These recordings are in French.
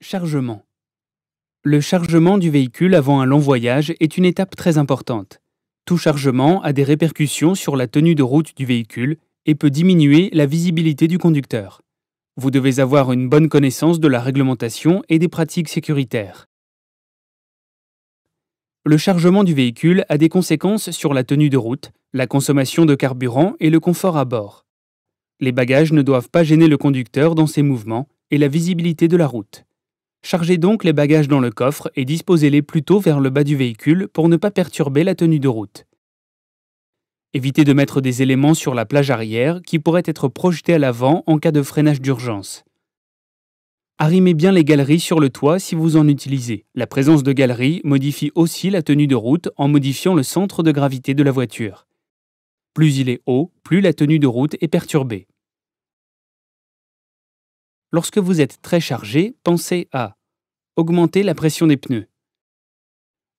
Chargement. Le chargement du véhicule avant un long voyage est une étape très importante. Tout chargement a des répercussions sur la tenue de route du véhicule et peut diminuer la visibilité du conducteur. Vous devez avoir une bonne connaissance de la réglementation et des pratiques sécuritaires. Le chargement du véhicule a des conséquences sur la tenue de route, la consommation de carburant et le confort à bord. Les bagages ne doivent pas gêner le conducteur dans ses mouvements et la visibilité de la route. Chargez donc les bagages dans le coffre et disposez-les plutôt vers le bas du véhicule pour ne pas perturber la tenue de route. Évitez de mettre des éléments sur la plage arrière qui pourraient être projetés à l'avant en cas de freinage d'urgence. Arrimez bien les galeries sur le toit si vous en utilisez. La présence de galeries modifie aussi la tenue de route en modifiant le centre de gravité de la voiture. Plus il est haut, plus la tenue de route est perturbée. Lorsque vous êtes très chargé, pensez à augmenter la pression des pneus.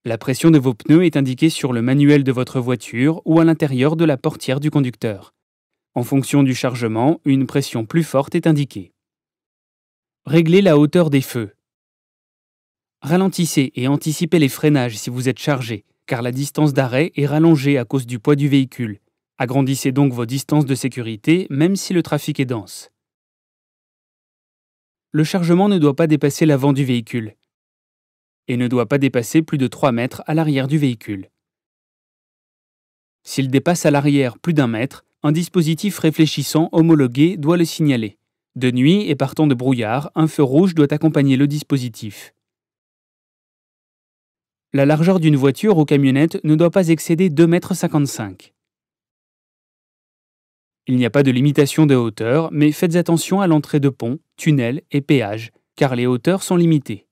La pression de vos pneus est indiquée sur le manuel de votre voiture ou à l'intérieur de la portière du conducteur. En fonction du chargement, une pression plus forte est indiquée. Réglez la hauteur des feux. Ralentissez et anticipez les freinages si vous êtes chargé, car la distance d'arrêt est rallongée à cause du poids du véhicule. Agrandissez donc vos distances de sécurité, même si le trafic est dense. Le chargement ne doit pas dépasser l'avant du véhicule et ne doit pas dépasser plus de 3 mètres à l'arrière du véhicule. S'il dépasse à l'arrière plus d'1 mètre, un dispositif réfléchissant homologué doit le signaler. De nuit et partant de brouillard, un feu rouge doit accompagner le dispositif. La largeur d'une voiture ou camionnette ne doit pas excéder 2,55 m. Il n'y a pas de limitation de hauteur, mais faites attention à l'entrée de ponts, tunnels et péages, car les hauteurs sont limitées.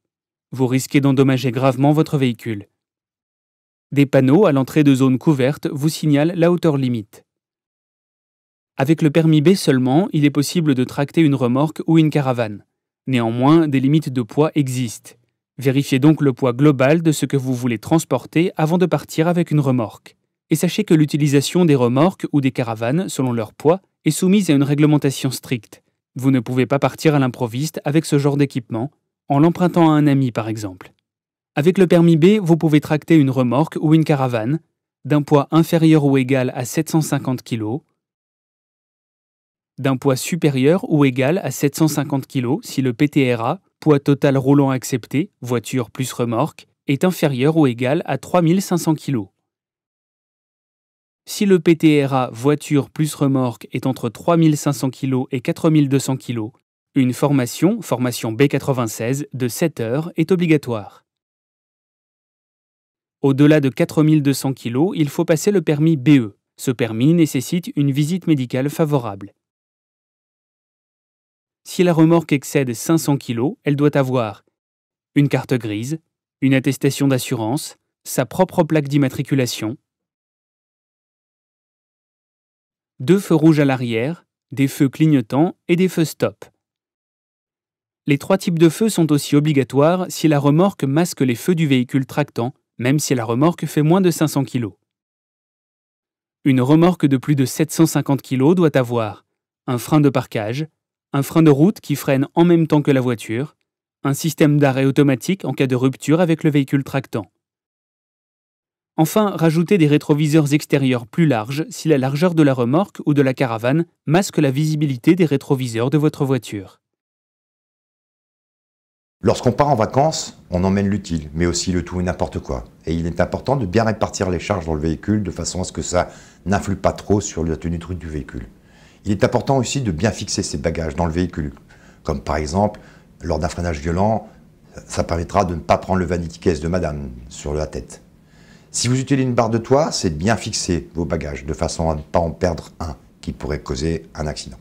Vous risquez d'endommager gravement votre véhicule. Des panneaux à l'entrée de zones couvertes vous signalent la hauteur limite. Avec le permis B seulement, il est possible de tracter une remorque ou une caravane. Néanmoins, des limites de poids existent. Vérifiez donc le poids global de ce que vous voulez transporter avant de partir avec une remorque. Et sachez que l'utilisation des remorques ou des caravanes, selon leur poids, est soumise à une réglementation stricte. Vous ne pouvez pas partir à l'improviste avec ce genre d'équipement, en l'empruntant à un ami par exemple. Avec le permis B, vous pouvez tracter une remorque ou une caravane d'un poids inférieur ou égal à 750 kg, d'un poids supérieur ou égal à 750 kg si le PTRA, poids total roulant accepté, voiture plus remorque, est inférieur ou égal à 3500 kg. Si le PTRA voiture plus remorque est entre 3500 kg et 4200 kg, une formation B96 de 7 heures est obligatoire. Au-delà de 4200 kg, il faut passer le permis BE. Ce permis nécessite une visite médicale favorable. Si la remorque excède 500 kg, elle doit avoir une carte grise, une attestation d'assurance, sa propre plaque d'immatriculation, 2 feux rouges à l'arrière, des feux clignotants et des feux stop. Les 3 types de feux sont aussi obligatoires si la remorque masque les feux du véhicule tractant, même si la remorque fait moins de 500 kg. Une remorque de plus de 750 kg doit avoir un frein de parquage, un frein de route qui freine en même temps que la voiture, un système d'arrêt automatique en cas de rupture avec le véhicule tractant. Enfin, rajoutez des rétroviseurs extérieurs plus larges si la largeur de la remorque ou de la caravane masque la visibilité des rétroviseurs de votre voiture. Lorsqu'on part en vacances, on emmène l'utile, mais aussi le tout et n'importe quoi. Et il est important de bien répartir les charges dans le véhicule de façon à ce que ça n'influe pas trop sur la tenue de route du véhicule. Il est important aussi de bien fixer ses bagages dans le véhicule, comme par exemple, lors d'un freinage violent, ça permettra de ne pas prendre le vanity case de madame sur la tête. Si vous utilisez une barre de toit, c'est de bien fixer vos bagages de façon à ne pas en perdre un qui pourrait causer un accident.